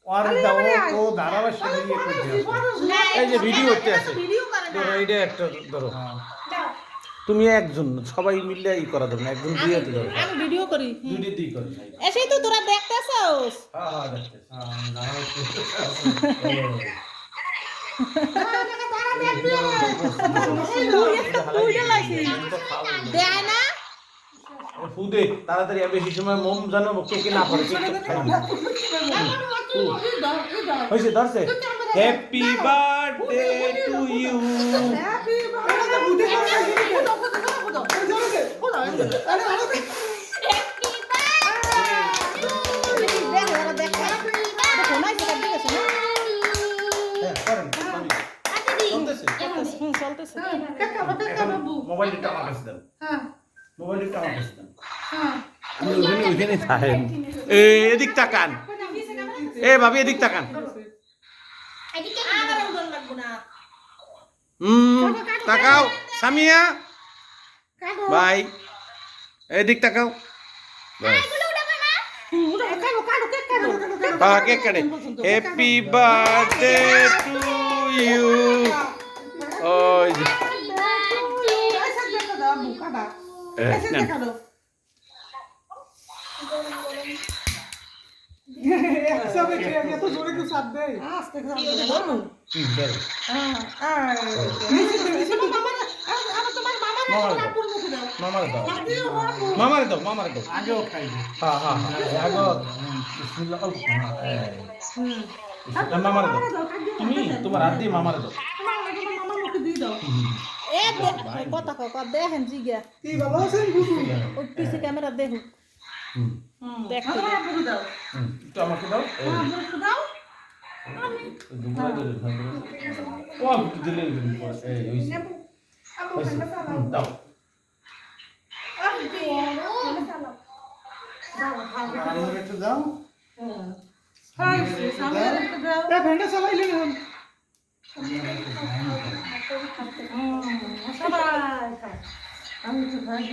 और वो ধারাবাহিক ইয়ে করতে এই যে ভিডিও করতে আছে ভিডিও করে না ধরো এইটা একটা ধরো তুমি একজন সবাই মিলে ই করা যাবে না একজন দিয়ে দিতে হবে আমি ভিডিও করি দুইটা দিয়ে করি এসেই তো তোরা দেখতেছস হ্যাঁ হ্যাঁ দেখতে দেয় না ফুদে তাড়াতাড়ি বেশি সময় মোম জানো কে না করে হয়েছে ধরছে হ্যাপি বার্থডে টু ইউ মোবাইলটা আমার কাছে দেন মোবাইলটা আমার কাছে দেন ওইখানে থাকেন এদিক তাকান ভাবি এদিক তাকান তাকাও সামিয়া ভাই এদিক তাকাও কেক কাটে হ্যাপি বার্থডে টু ইউ ওই মামার দাও আগেও খাইবে হ্যাঁ হ্যাঁ আগো মামার দাও তুমি তোমার হাত দিয়ে মামার দাও এ কথা কথা দেখেন জিগা কি ভালো আছেন বুঝু ওই পিছে ক্যামেরা দেখুন দেখতে তো আমাকে দাও দাও দুপুরে ও দিলে এই হইছে দাও আমার একটু দাও হাই সামনে একটু দাও এ ভেন্ডা চালাইলে না সবাই খায় আমি তো খাই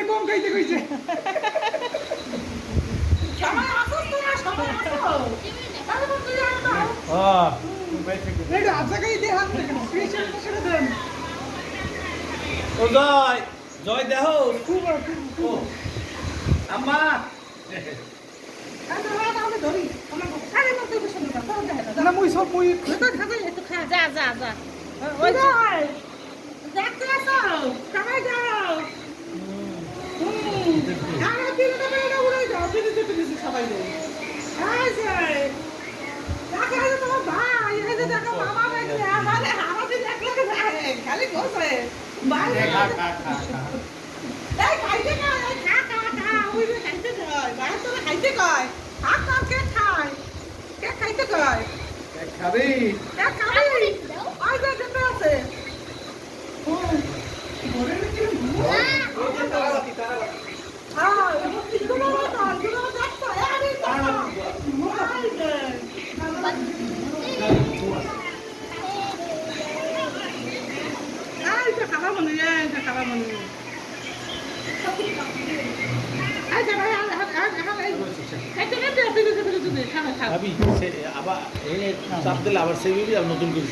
কম খাইতে কইছে ও জয় জয় দেহ আম্মা না মুই সব মুই যা যা যা ওই দেখতে আসো সবাই যাও আমি দিনে বেলা উড়াই যাও দিনে সবাই যাও আই যাই দেখা যায় তোমার ভাই এই যে দেখো মামা দেখলে আমারে আমাদের দেখলে খালি বসে ভাই খা এই খাইতে না খা ওই যে খাইতে কয় ভাই তো খাইতে কয় খা কে খায় কে খাইতে কয় খাবি কে খাবি আই যে যেতে আছে ঘরে নাকি হ্যাঁ এবং তিনগুলো তো আলগুলো দেখতো আরে খাবার মনে খাবার মনে আবার চাপ দিলে আবার সেগুলি আর নতুন করে